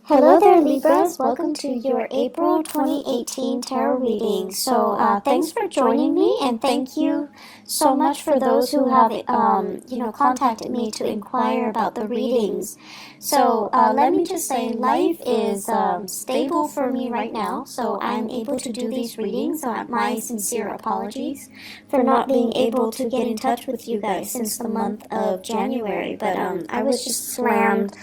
Hello there, Libras. Welcome to your April 2018 tarot reading. Thanks for joining me, and thank you so much for those who have, contacted me to inquire about the readings. Let me just say, life is stable for me right now, so I'm able to do these readings. My sincere apologies for not being able to get in touch with you guys since the month of January, but I was just slammed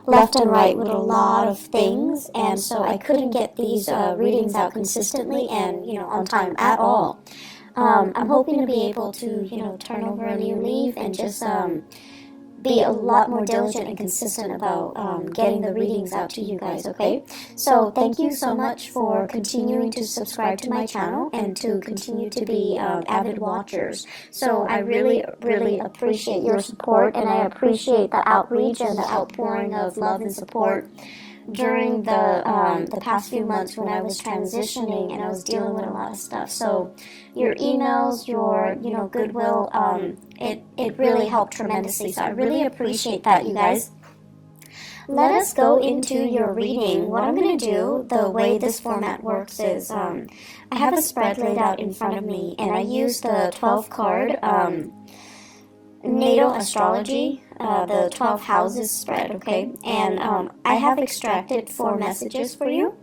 left and right with a lot of things, and so I couldn't get these readings out consistently and on time at all. I'm hoping to be able to turn over a new leaf and just be a lot more diligent and consistent about getting the readings out to you guys, okay? So thank you so much for continuing to subscribe to my channel and to continue to be avid watchers. So I really, really appreciate your support, and I appreciate the outreach and the outpouring of love and support during the past few months when I was transitioning and I was dealing with a lot of stuff. So your emails, your goodwill, it really helped tremendously. So I really appreciate that, you guys. Let us go into your reading. What I'm going to do, the way this format works is I have a spread laid out in front of me, and I use the 12 card natal astrology, the 12 houses spread, okay? And I have extracted 4 messages for you.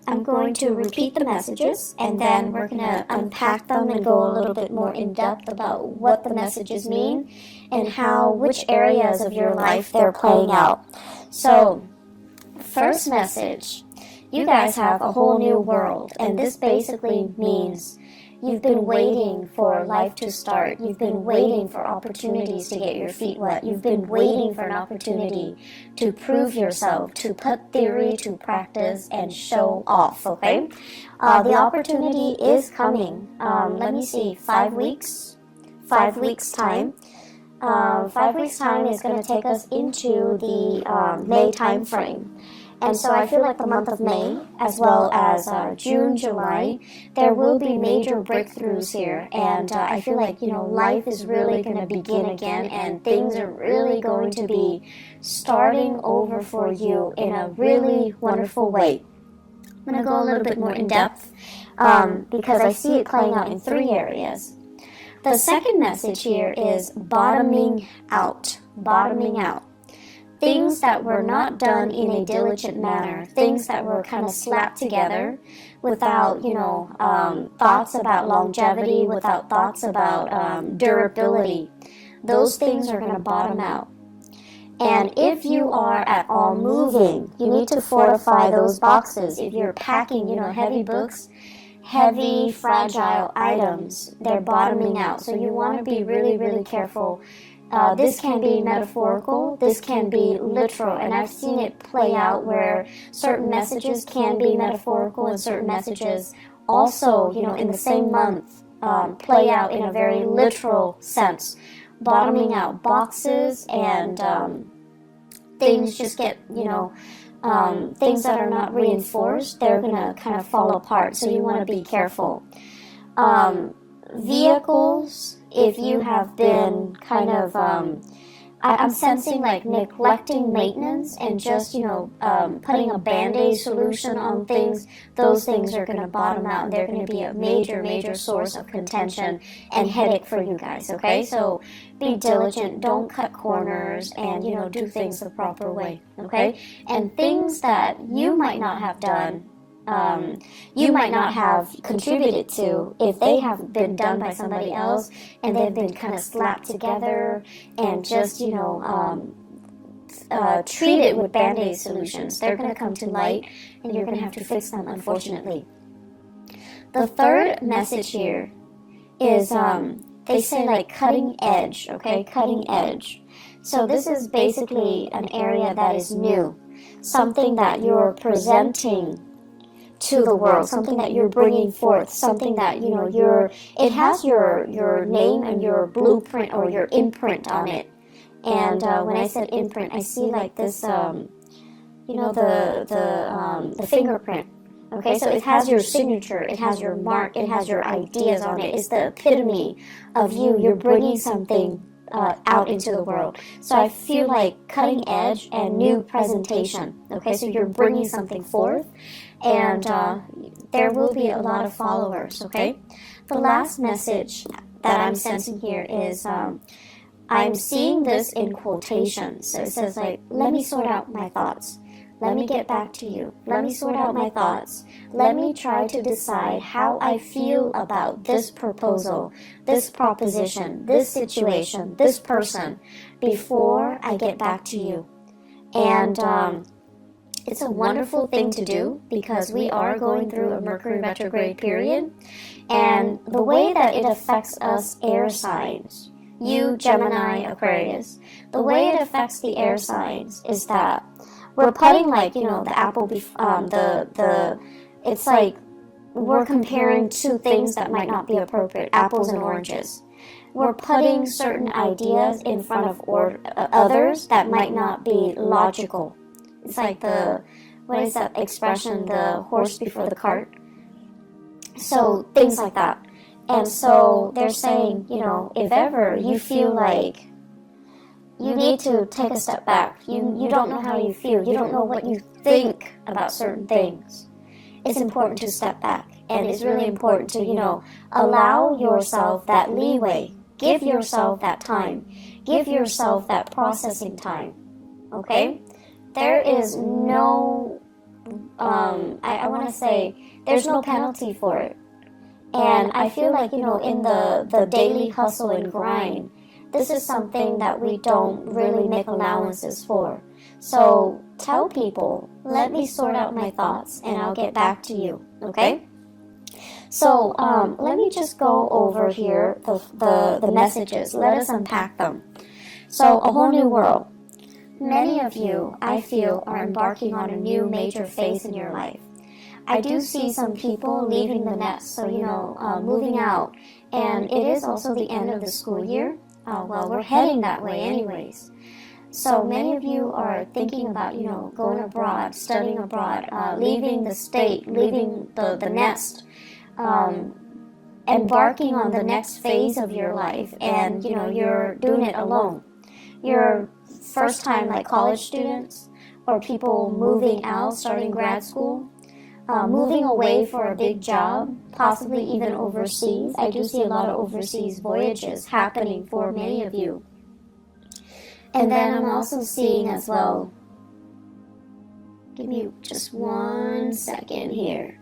I'm going to repeat the messages, and then we're going to unpack them and go a little bit more in depth about what the messages mean and which areas of your life they're playing out. So, first message, you guys have a whole new world, and this basically means you've been waiting for life to start. You've been waiting for opportunities to get your feet wet. You've been waiting for an opportunity to prove yourself, to put theory to practice and show off, okay? The opportunity is coming. Let me see, 5 weeks? 5 weeks time. 5 weeks time is going to take us into the May time frame. And so I feel like the month of May, as well as June, July, there will be major breakthroughs here. And I feel like, life is really going to begin again, and things are really going to be starting over for you in a really wonderful way. I'm going to go a little bit more in depth because I see it playing out in 3 areas. The second message here is bottoming out. Bottoming out. Things that were not done in a diligent manner, things that were kind of slapped together without, thoughts about longevity, without thoughts about durability. Those things are going to bottom out. And if you are at all moving, you need to fortify those boxes. If you're packing, heavy books, heavy, fragile items, they're bottoming out. So you want to be really, really careful. This can be metaphorical, this can be literal, and I've seen it play out where certain messages can be metaphorical and certain messages also, in the same month, play out in a very literal sense. Bottoming out boxes and things just get, things that are not reinforced, they're going to kind of fall apart, so you want to be careful. Vehicles, if you have been kind of, I'm sensing like neglecting maintenance and just, putting a Band-Aid solution on things, those things are going to bottom out, and they're going to be a major, major source of contention and headache for you guys, okay? So be diligent, don't cut corners, and, do things the proper way, okay? And things that you might not have done, you might not have contributed to, if they have been done by somebody else and they've been kind of slapped together and just, treated with Band-Aid solutions. They're going to come to light and you're going to have to fix them, unfortunately. The third message here is, they say like cutting edge, okay? Cutting edge. So this is basically an area that is new, something that you're presenting to the world, something that you're bringing forth, something that, it has your name and your blueprint or your imprint on it. And when I said imprint, I see like this, the fingerprint. Okay, so it has your signature, it has your mark, it has your ideas on it. It's the epitome of you. You're bringing something out into the world. So I feel like cutting edge and new presentation. Okay, so you're bringing something forth, and there will be a lot of followers. Okay, the last message that I'm sensing here is I'm seeing this in quotations. So it says like, let me sort out my thoughts. Let me get back to you. Let me sort out my thoughts. Let me try to decide how I feel about this proposal, this proposition, this situation, this person, before I get back to you. And it's a wonderful thing to do because we are going through a Mercury retrograde period. And the way that it affects us air signs, you, Gemini, Aquarius, the way it affects the air signs is that we're putting, like, you know, the apple, it's like we're comparing two things that might not be appropriate, apples and oranges. We're putting certain ideas in front of others that might not be logical. It's like what is that expression, the horse before the cart? So things like that. And so they're saying, you know, if ever you feel like you need to take a step back, you don't know how you feel, you don't know what you think about certain things, it's important to step back. And it's really important to, you know, allow yourself that leeway, give yourself that time, give yourself that processing time. Okay? There is no, I want to say, there's no penalty for it. And I feel like, you know, in the daily hustle and grind, this is something that we don't really make allowances for. So tell people, let me sort out my thoughts and I'll get back to you, okay? So let me just go over here the messages. Let us unpack them. So a whole new world. Many of you, I feel, are embarking on a new major phase in your life. I do see some people leaving the nest, so, you know, moving out. And it is also the end of the school year. Well, we're heading that way anyways. So many of you are thinking about, you know, going abroad, studying abroad, leaving the state, leaving the nest, embarking on the next phase of your life. And, you know, you're doing it alone. You're first time, like college students or people moving out, starting grad school. Moving away for a big job, possibly even overseas. I do see a lot of overseas voyages happening for many of you. And then I'm also seeing as well, give me just 1 second here.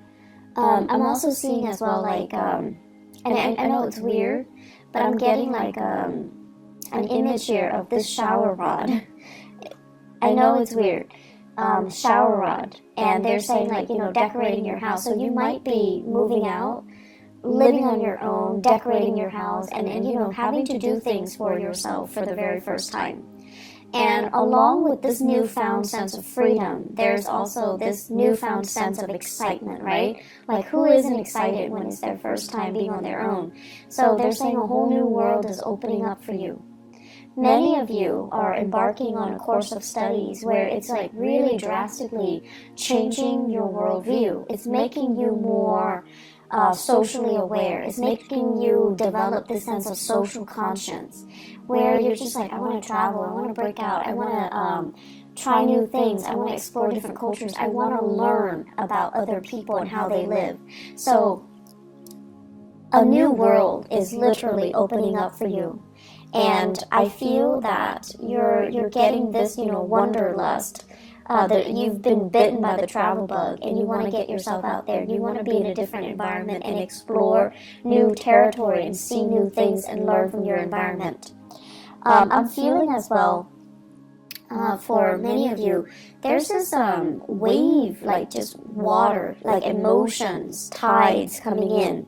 I'm also seeing as well, like, and I know it's weird, but I'm getting like an image here of this shower rod. I know it's weird. Shower rod, and they're saying, like, you know, decorating your house. So you might be moving out, living on your own, decorating your house, and you know, having to do things for yourself for the very first time. And along with this newfound sense of freedom, there's also this newfound sense of excitement, right? Like, who isn't excited when it's their first time being on their own? So they're saying a whole new world is opening up for you. Many of you are embarking on a course of studies where it's like really drastically changing your worldview. It's making you more socially aware. It's making you develop this sense of social conscience where you're just like, I want to travel, I want to break out, I want to try new things, I want to explore different cultures, I want to learn about other people and how they live. So a new world is literally opening up for you. And I feel that you're getting this, you know, wanderlust, that you've been bitten by the travel bug and you want to get yourself out there. You want to be in a different environment and explore new territory and see new things and learn from your environment. I'm feeling as well, for many of you, there's this wave, like just water, like emotions, tides coming in.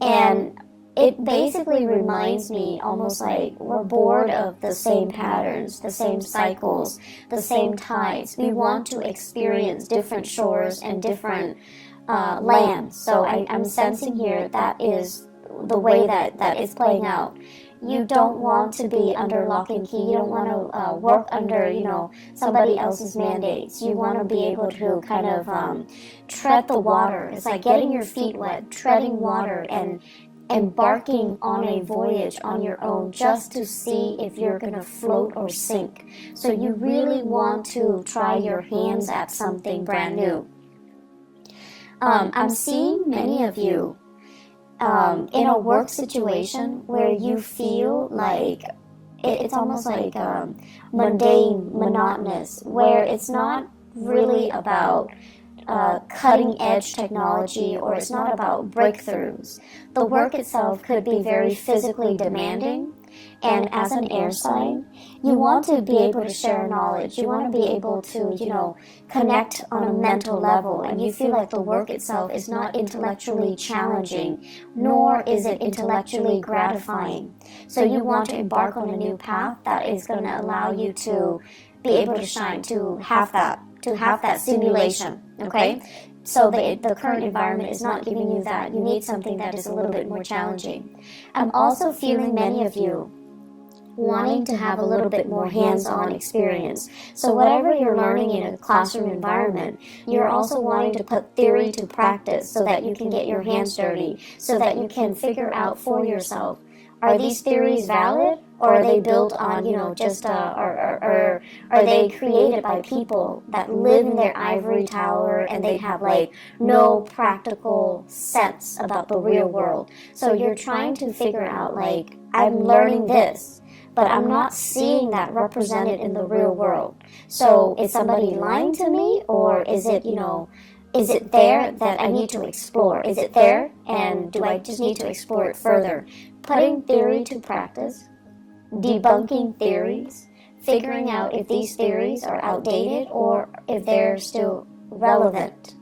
And it basically reminds me almost like we're bored of the same patterns, the same cycles, the same tides. We want to experience different shores and different lands. So I'm sensing here that is the way that it's playing out. You don't want to be under lock and key. You don't want to work under, you know, somebody else's mandates. You want to be able to kind of tread the water. It's like getting your feet wet, treading water, and embarking on a voyage on your own just to see if you're going to float or sink. So you really want to try your hands at something brand new. I'm seeing many of you in a work situation where you feel like it's almost like mundane, monotonous, where it's not really about cutting edge technology, or it's not about breakthroughs. The work itself could be very physically demanding, and as an air sign, you want to be able to share knowledge. You want to be able to, connect on a mental level, and you feel like the work itself is not intellectually challenging, nor is it intellectually gratifying. So you want to embark on a new path that is going to allow you to be able to shine, to have that stimulation, okay? So the current environment is not giving you that. You need something that is a little bit more challenging. I'm also feeling many of you wanting to have a little bit more hands-on experience. So whatever you're learning in a classroom environment, you're also wanting to put theory to practice so that you can get your hands dirty, so that you can figure out for yourself, are these theories valid, or are they built on, or are they created by people that live in their ivory tower and they have like no practical sense about the real world? So you're trying to figure out, like, I'm learning this, but I'm not seeing that represented in the real world. So is somebody lying to me, or is it, is it there that I need to explore? Is it there, and do I just need to explore it further? Putting theory to practice, debunking theories, figuring out if these theories are outdated or if they're still relevant.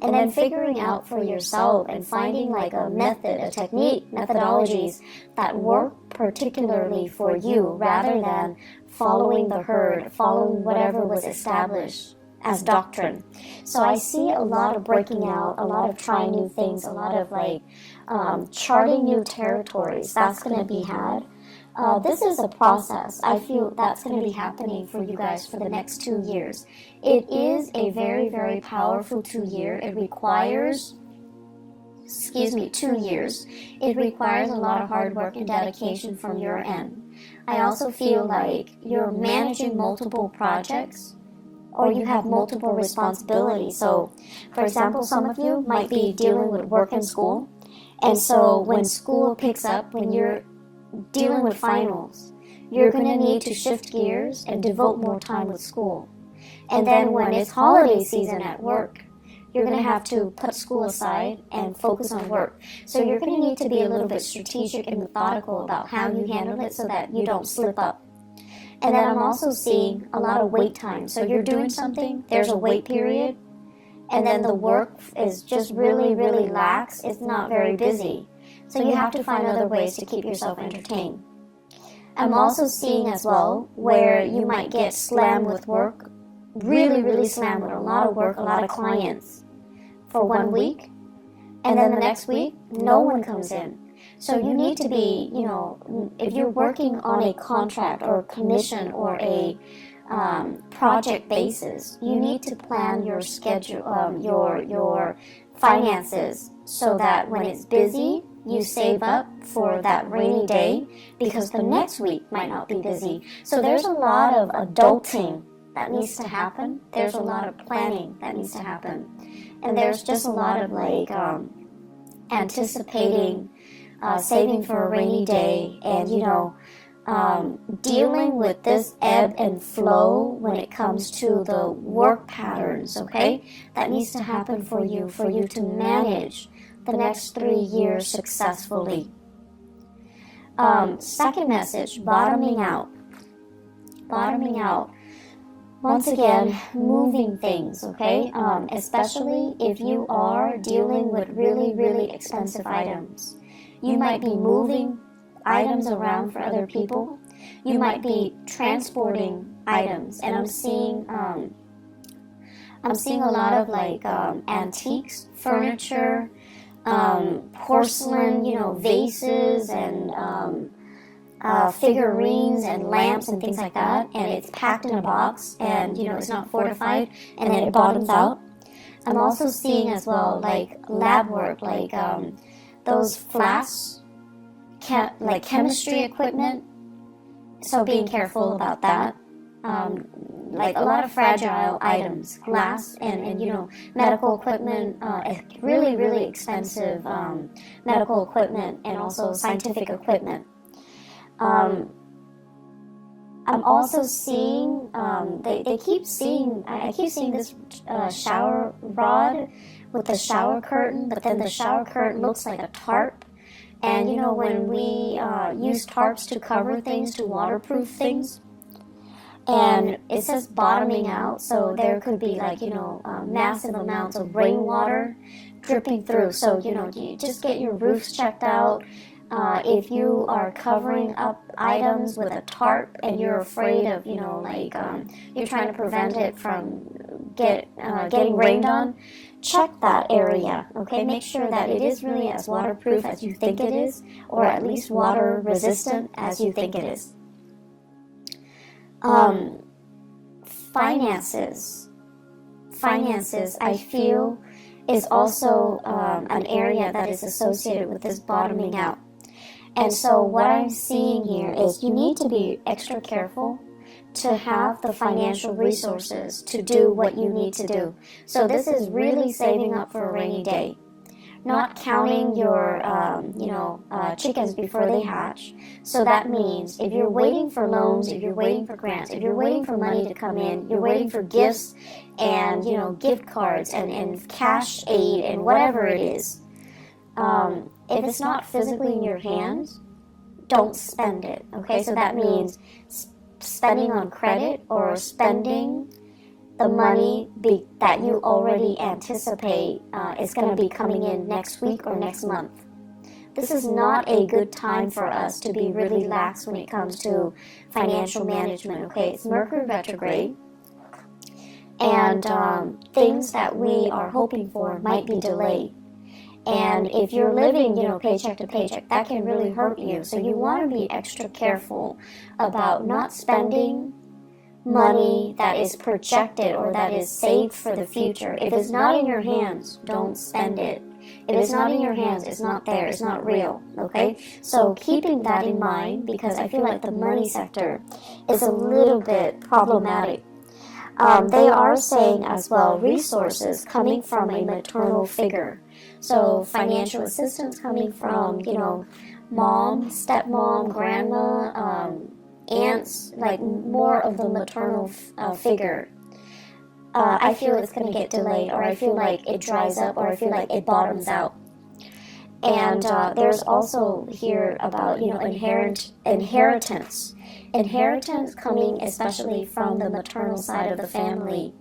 And then figuring out for yourself and finding like a method, a technique, methodologies that work particularly for you, rather than following the herd, following whatever was established as doctrine. So I see a lot of breaking out, a lot of trying new things, a lot of like charting new territories. That's going to be had. This is a process. I feel that's going to be happening for you guys for the next 2 years. It is a very, very powerful 2 year. It requires 2 years. It requires a lot of hard work and dedication from your end. I also feel like you're managing multiple projects, or you have multiple responsibilities. So, for example, some of you might be dealing with work and school. And so when school picks up, when you're dealing with finals, you're going to need to shift gears and devote more time with school. And then when it's holiday season at work, you're going to have to put school aside and focus on work. So you're going to need to be a little bit strategic and methodical about how you handle it so that you don't slip up. And then I'm also seeing a lot of wait time. So you're doing something, there's a wait period, and then the work is just really, really lax. It's not very busy. So you have to find other ways to keep yourself entertained. I'm also seeing as well where you might get slammed with work, really, really slammed with a lot of work, a lot of clients for 1 week. And then the next week, no one comes in. So you need to be, if you're working on a contract or a commission or a project basis, you need to plan your schedule, your finances, so that when it's busy, you save up for that rainy day, because the next week might not be busy. So there's a lot of adulting that needs to happen. There's a lot of planning that needs to happen. And there's just a lot of like anticipating, saving for a rainy day, and dealing with this ebb and flow when it comes to the work patterns, okay? That needs to happen for you to manage the next 3 years successfully. Second message, bottoming out. Bottoming out. Once again, moving things, okay? Especially if you are dealing with really, really expensive items. You might be moving items around for other people. You might be transporting items, and I'm seeing a lot of like antiques, furniture, porcelain, vases and figurines and lamps and things like that, and it's packed in a box, and it's not fortified, and then it bottoms out. I'm also seeing as well like lab work, like those flasks like chemistry equipment, so being careful about that. Like a lot of fragile items, glass and you know, medical equipment, really, really expensive medical equipment, and also scientific equipment. I'm also seeing, they keep seeing, I keep seeing this shower rod with the shower curtain, but then the shower curtain looks like a tarp. And you know, when we use tarps to cover things, to waterproof things, and it says bottoming out, so there could be like, you know, massive amounts of rainwater dripping through. So, you know, you just get your roofs checked out. If you are covering up items with a tarp and you're afraid of, you know, like you're trying to prevent it from getting rained on, check that area, okay? Make sure that it is really as waterproof as you think it is, or at least water resistant as you think it is. Finances, I feel, is also an area that is associated with this bottoming out. And so what I'm seeing here is you need to be extra careful to have the financial resources to do what you need to do. So this is really saving up for a rainy day. Not counting your, chickens before they hatch. So that means if you're waiting for loans, if you're waiting for grants, if you're waiting for money to come in, you're waiting for gifts and, you know, gift cards and cash aid and whatever it is. If it's not physically in your hands, don't spend it, okay? So that means spending on credit or spending the money that you already anticipate is going to be coming in next week or next month. This is not a good time for us to be really lax when it comes to financial management, okay? It's Mercury retrograde, and things that we are hoping for might be delayed. And if you're living, you know, paycheck to paycheck, that can really hurt you. So you want to be extra careful about not spending money that is projected or that is saved for the future. If it's not in your hands, don't spend it. If it's not in your hands, it's not there, it's not real, okay? So keeping that in mind, because I feel like the money sector is a little bit problematic. They are saying as well resources coming from a maternal figure. So financial assistance coming from, you know, mom, stepmom, grandma, aunts, like more of the maternal figure. I feel it's going to get delayed, or I feel like it dries up, or I feel like it bottoms out. And there's also here about, you know, inheritance. Inheritance coming especially from the maternal side of the family.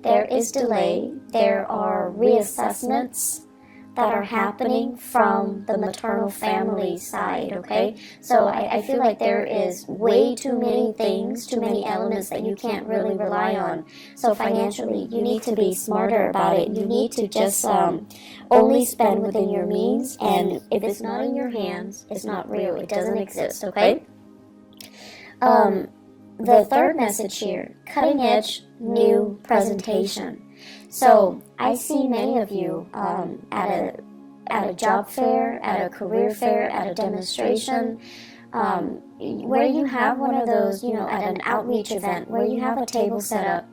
There is delay. There are reassessments that are happening from the maternal family side, okay? So I feel like there is way too many things, too many elements that you can't really rely on. So financially, you need to be smarter about it. You need to just only spend within your means, and if it's not in your hands, it's not real. It doesn't exist, okay? The third message here, cutting edge, new presentation. So I see many of you at a job fair, at a career fair, at a demonstration, where you have one of those, you know, at an outreach event where you have a table set up,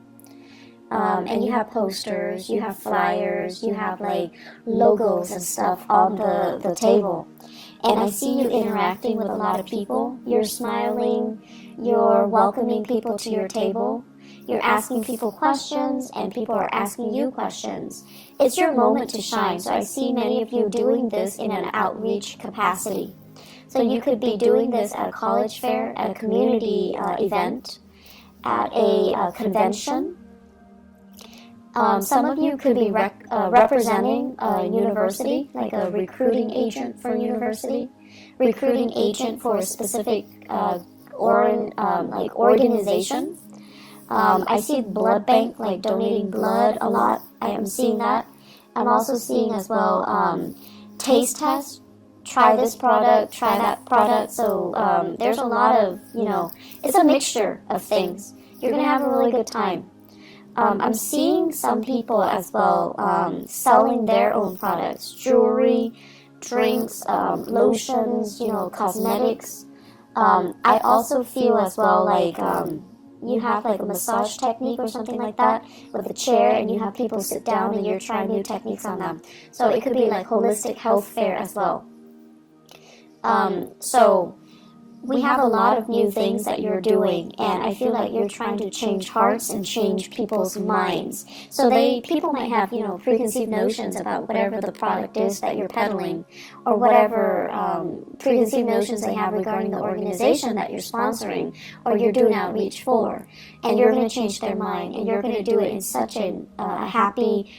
and you have posters, you have flyers, you have like logos and stuff on the table. And I see you interacting with a lot of people. You're smiling, you're welcoming people to your table. You're asking people questions, and people are asking you questions. It's your moment to shine. So I see many of you doing this in an outreach capacity. So you could be doing this at a college fair, at a community event, at a convention. Some of you could be representing a university, like a recruiting agent for a university, recruiting agent for a specific organization. I see blood bank, like donating blood a lot. I am seeing that. I'm also seeing as well taste test. Try this product, try that product. So there's a lot of, you know, it's a mixture of things. You're going to have a really good time. I'm seeing some people as well selling their own products, jewelry, drinks, lotions, cosmetics. I also feel as well like you have like a massage technique or something like that with a chair, and you have people sit down and you're trying new techniques on them. So it could be like holistic health fair as well. So we have a lot of new things that you're doing, and I feel like you're trying to change hearts and change people's minds. So people might have, preconceived notions about whatever the product is that you're peddling, or whatever preconceived notions they have regarding the organization that you're sponsoring or you're doing outreach for. And you're going to change their mind, and you're going to do it in such a happy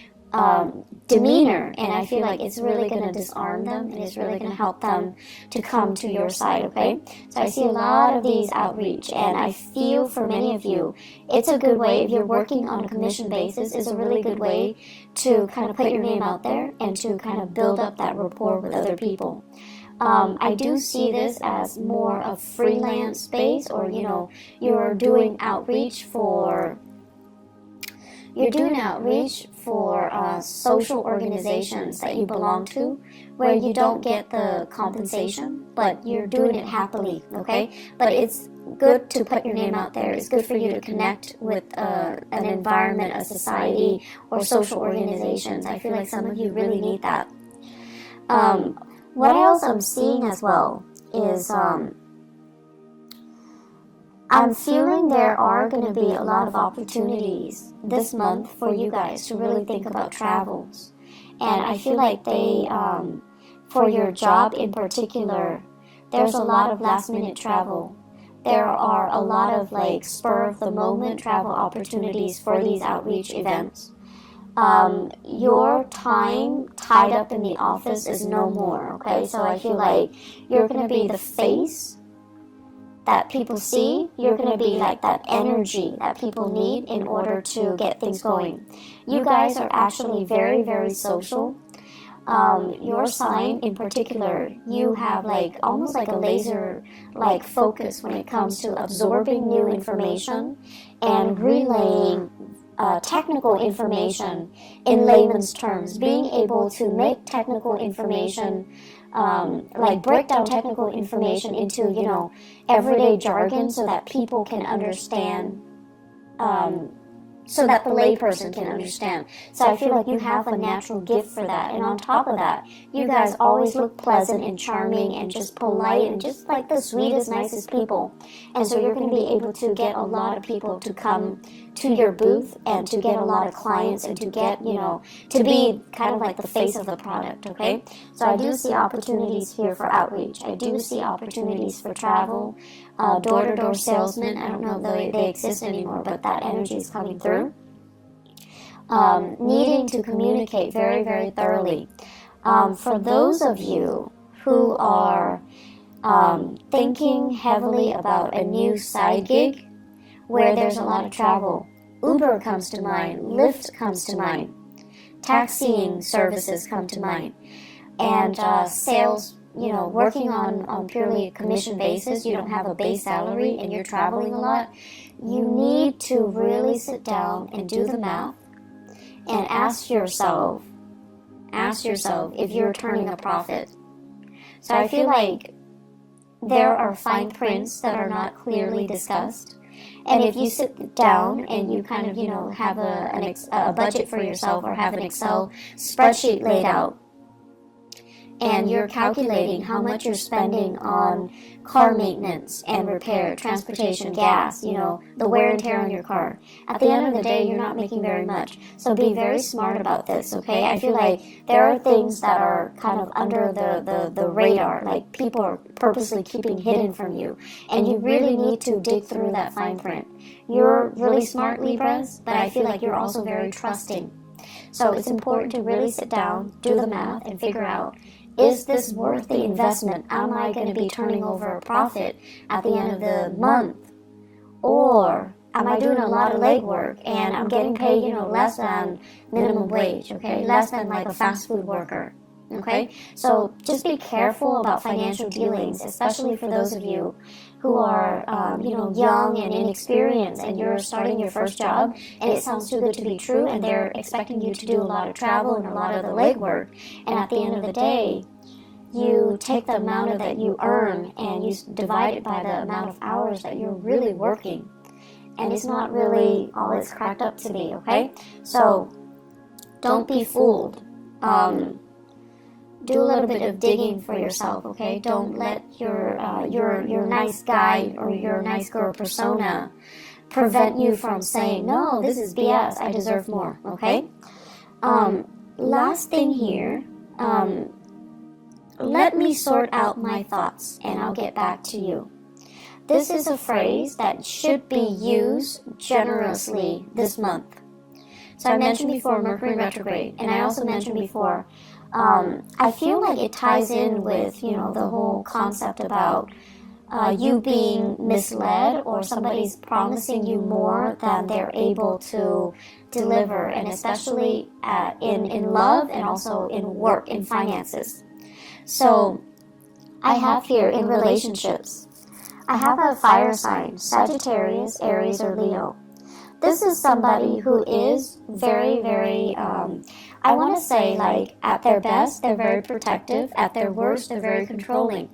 demeanor, and I feel like it's really going to disarm them, and it's really going to help them to come to your side, okay? So I see a lot of these outreach, and I feel for many of you, it's a good way, if you're working on a commission basis, it's a really good way to kind of put your name out there and to kind of build up that rapport with other people. I do see this as more of freelance space, or, you're doing outreach for social organizations that you belong to, where you don't get the compensation, but you're doing it happily, okay? But it's good to put your name out there. It's good for you to connect with an environment, a society, or social organizations. I feel like some of you really need that. What else I'm seeing as well is I'm feeling there are going to be a lot of opportunities this month for you guys to really think about travels. And I feel like for your job in particular, there's a lot of last minute travel. There are a lot of like spur of the moment travel opportunities for these outreach events. Your time tied up in the office is no more, okay? So I feel like you're going to be the face that people see. You're going to be like that energy that people need in order to get things going. You guys are actually very, very social. Your sign in particular, you have like almost like a laser like focus when it comes to absorbing new information and relaying technical information in layman's terms, being able to make technical information like break down technical information into, everyday jargon so that people can understand, so that the layperson can understand. So I feel like you have a natural gift for that. And on top of that, you guys always look pleasant and charming and just polite and just like the sweetest, nicest people. And so you're going to be able to get a lot of people to come to your booth and to get a lot of clients and to get, to be kind of like the face of the product, okay? So I do see opportunities here for outreach. I do see opportunities for travel, door-to-door salesmen. I don't know if they exist anymore, but that energy is coming through. Needing to communicate very, very thoroughly. For those of you who are thinking heavily about a new side gig where there's a lot of travel, Uber comes to mind, Lyft comes to mind, taxiing services come to mind, and sales, working on purely a commission basis, you don't have a base salary and you're traveling a lot, you need to really sit down and do the math and ask yourself if you're turning a profit. So I feel like there are fine prints that are not clearly discussed. And if you sit down and you kind of, have a budget for yourself, or have an Excel spreadsheet laid out, and you're calculating how much you're spending on car maintenance and repair, transportation, gas, the wear and tear on your car. At the end of the day, you're not making very much. So be very smart about this, okay? I feel like there are things that are kind of under the radar, like people are purposely keeping hidden from you. And you really need to dig through that fine print. You're really smart, Libras, but I feel like you're also very trusting. So it's important to really sit down, do the math, and figure out, is this worth the investment? Am I going to be turning over a profit at the end of the month? Or am I doing a lot of legwork and I'm getting paid, less than minimum wage, okay? Less than like a fast food worker, okay? So just be careful about financial dealings, especially for those of you who are, young and inexperienced, and you're starting your first job, and it sounds too good to be true, and they're expecting you to do a lot of travel and a lot of the legwork, and at the end of the day, you take the amount of that you earn and you divide it by the amount of hours that you're really working. And it's not really all it's cracked up to be, okay? So don't be fooled. Do a little bit of digging for yourself, okay? Don't let your nice guy or your nice girl persona prevent you from saying, no, this is BS, I deserve more, okay? Last thing here, let me sort out my thoughts and I'll get back to you. This is a phrase that should be used generously this month. So I mentioned before Mercury retrograde, and I also mentioned before, I feel like it ties in with, the whole concept about you being misled or somebody's promising you more than they're able to deliver, and especially in love and also in work, in finances. So I have here in relationships, I have a fire sign, Sagittarius, Aries, or Leo. This is somebody who is very, very, I want to say, like, at their best, they're very protective. At their worst, they're very controlling.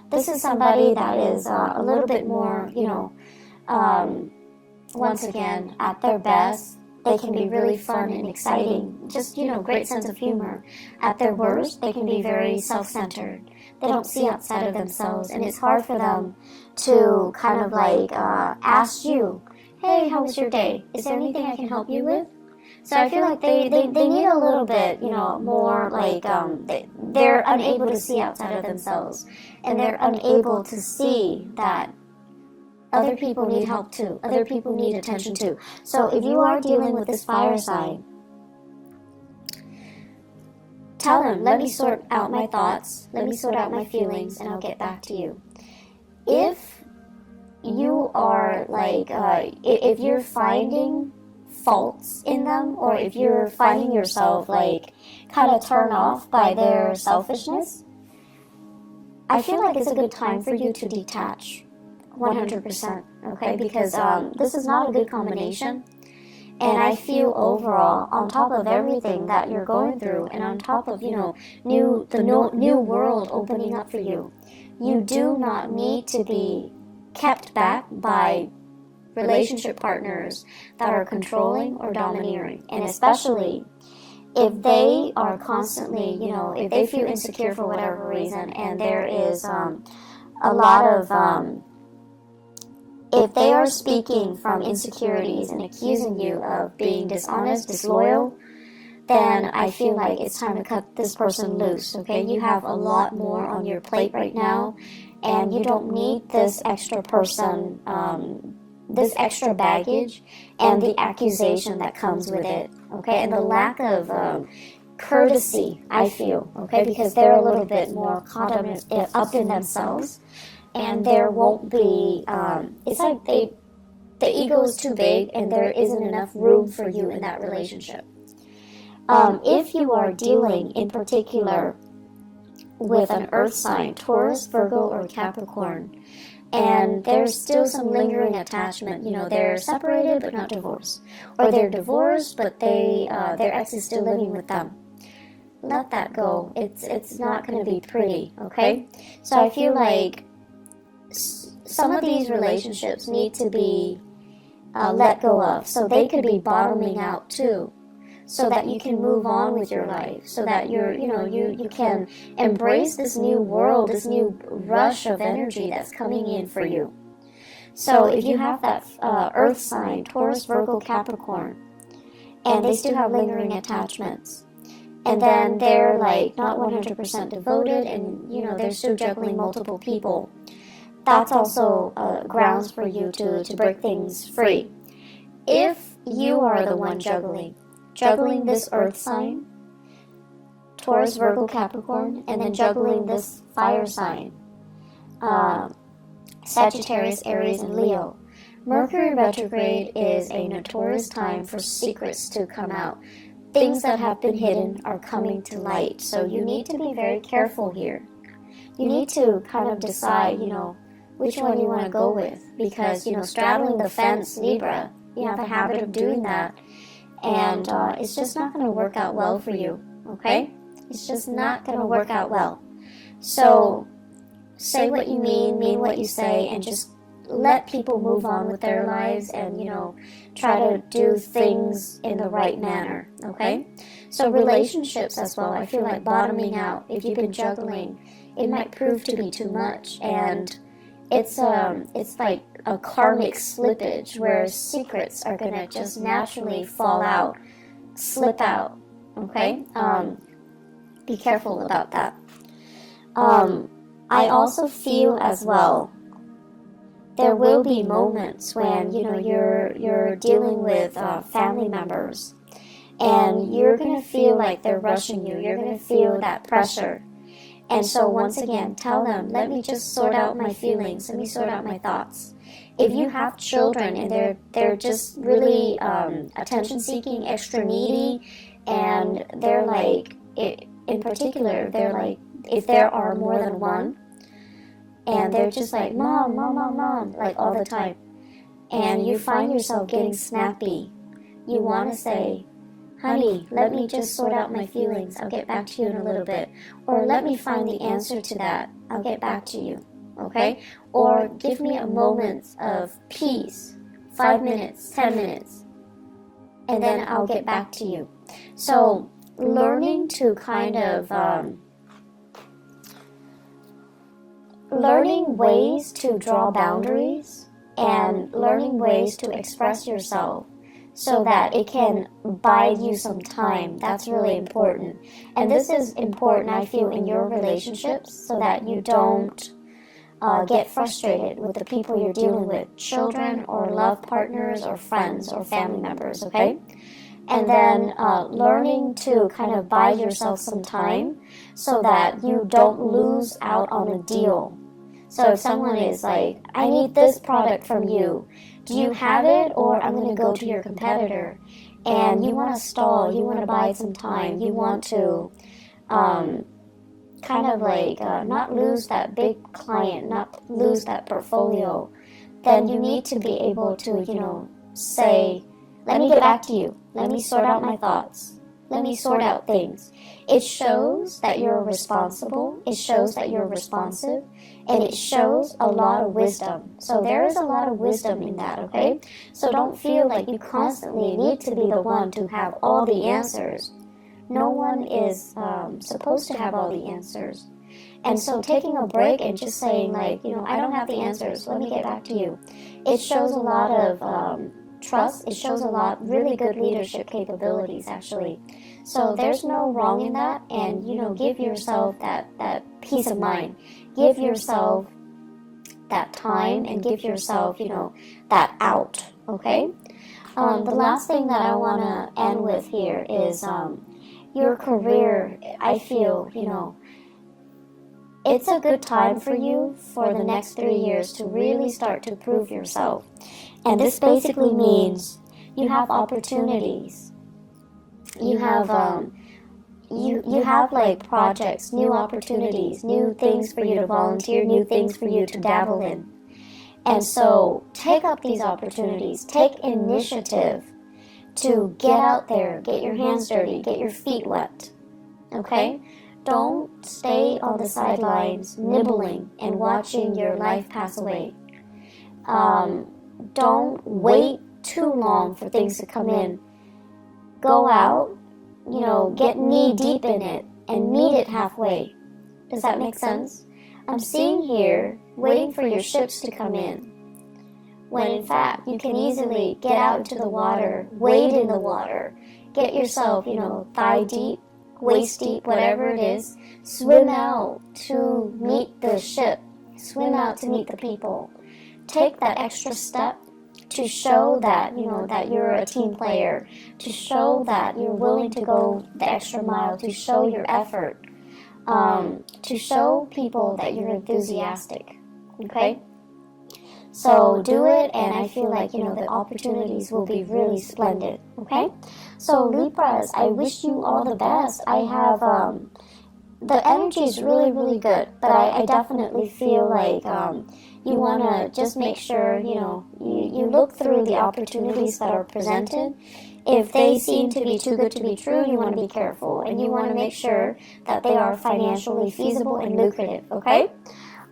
This is somebody that is a little bit more, once again, at their best, they can be really fun and exciting. Just, great sense of humor. At their worst, they can be very self-centered. They don't see outside of themselves, and it's hard for them to kind of like ask you, hey, how was your day? Is there anything I can help you with? So I feel like they need a little bit, more like they're unable to see outside of themselves, and they're unable to see that other people need help too. Other people need attention too. So if you are dealing with this fire sign, tell them, let me sort out my thoughts, let me sort out my feelings, and I'll get back to you. If you are like, if you're finding faults in them, or if you're finding yourself like kind of turned off by their selfishness, I feel like it's a good time for you to detach 100%, okay? Because this is not a good combination. And I feel overall, on top of everything that you're going through, and on top of, the new world opening up for you, you do not need to be kept back by relationship partners that are controlling or domineering. And especially if they are constantly, if they feel insecure for whatever reason, and there is a lot of... if they are speaking from insecurities and accusing you of being dishonest, disloyal, then I feel like it's time to cut this person loose, okay? You have a lot more on your plate right now, and you don't need this extra person, this extra baggage, and the accusation that comes with it, okay? And the lack of courtesy, I feel, okay? Because they're a little bit more caught up in themselves. And there won't be, it's like the ego is too big and there isn't enough room for you in that relationship. If you are dealing in particular with an earth sign, Taurus, Virgo, or Capricorn, and there's still some lingering attachment, they're separated but not divorced, or they're divorced but their ex is still living with them. Let that go. It's not going to be pretty, okay? So I feel like some of these relationships need to be let go of, so they could be bottoming out too, so that you can move on with your life, so that you can embrace this new world, this new rush of energy that's coming in for you. So if you have that earth sign, Taurus, Virgo, Capricorn, and they still have lingering attachments, and then they're like not 100% devoted, and they're still juggling multiple people, that's also grounds for you to break things free. If you are the one juggling this earth sign, Taurus, Virgo, Capricorn, and then juggling this fire sign, Sagittarius, Aries, and Leo, Mercury retrograde is a notorious time for secrets to come out. Things that have been hidden are coming to light, so you need to be very careful here. You need to kind of decide, which one you want to go with, because, straddling the fence, Libra, you have a habit of doing that, and it's just not going to work out well for you, okay? It's just not going to work out well. So say what you mean what you say, and just let people move on with their lives, and, you know, try to do things in the right manner, okay? So relationships as well, I feel like bottoming out. If you've been juggling, it might prove to be too much, and it's like a karmic slippage where secrets are gonna just naturally fall out, slip out, okay? Be careful about that. I also feel as well, there will be moments when, you know, you're dealing with family members, and you're gonna feel like they're rushing you. You're gonna feel that pressure. And so once again, tell them, let me just sort out my feelings. Let me sort out my thoughts. If you have children and they're just really attention-seeking, extra needy, and they're like, in particular, they're like, if there are more than one, and they're just like, mom, mom, mom, mom, like all the time, and you find yourself getting snappy, you want to say, honey, let me just sort out my feelings. I'll get back to you in a little bit. Or let me find the answer to that. I'll get back to you. Okay? Or give me a moment of peace. 5 minutes, 10 minutes. And then I'll get back to you. So learning to kind of learning ways to draw boundaries and learning ways to express yourself so that it can buy you some time. That's really important. And this is important, I feel, in your relationships, so that you don't get frustrated with the people you're dealing with, children or love partners or friends or family members, okay? And then learning to kind of buy yourself some time so that you don't lose out on a deal. So if someone is like, I need this product from you, do you have it, or I'm going to go to your competitor, and you want to stall, you want to buy some time, you want to kind of like not lose that big client, not lose that portfolio, then you need to be able to, you know, say, let me get back to you, let me sort out my thoughts, let me sort out things. It shows that you're responsible, it shows that you're responsive, and it shows a lot of wisdom. So there is a lot of wisdom in that, okay? So don't feel like you constantly need to be the one to have all the answers. No one is supposed to have all the answers. And so taking a break and just saying, like, you know, I don't have the answers, let me get back to you. It shows a lot of trust. It shows a lot really good leadership capabilities, actually. So there's no wrong in that, and, you know, give yourself that peace of mind. Give yourself that time, and give yourself, you know, that out, okay? The last thing that I want to end with here is your career. I feel, you know, it's a good time for you for the next 3 years to really start to prove yourself. And this basically means you have opportunities. You have you have like projects, new opportunities, new things for you to volunteer, new things for you to dabble in. And so take up these opportunities, take initiative to get out there, get your hands dirty, get your feet wet, okay? Don't stay on the sidelines nibbling and watching your life pass away. Don't wait too long for things to come in. Go out, you know, get knee deep in it and meet it halfway. Does that make sense? I'm seeing here, waiting for your ships to come in, when in fact you can easily get out into the water, wade in the water, get yourself, you know, thigh deep, waist deep, whatever it is, swim out to meet the ship, swim out to meet the people. Take that extra step to show that, you know, that you're a team player, to show that you're willing to go the extra mile, to show your effort, to show people that you're enthusiastic, okay? So do it, and I feel like, you know, the opportunities will be really splendid, okay? So Libras, I wish you all the best. I have, the energy is really, really good, but I definitely feel like you want to just make sure, you look through the opportunities that are presented. If they seem to be too good to be true, you want to be careful, and you want to make sure that they are financially feasible and lucrative, okay?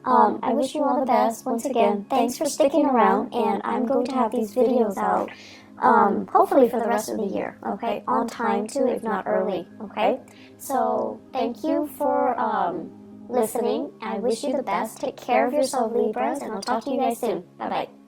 I wish you all the best. Once again, thanks for sticking around, and I'm going to have these videos out, hopefully for the rest of the year, okay? On time too, if not early, okay? So, thank you for listening. I wish you the best. Take care of yourself, Libras, and I'll talk to you guys soon. Bye-bye.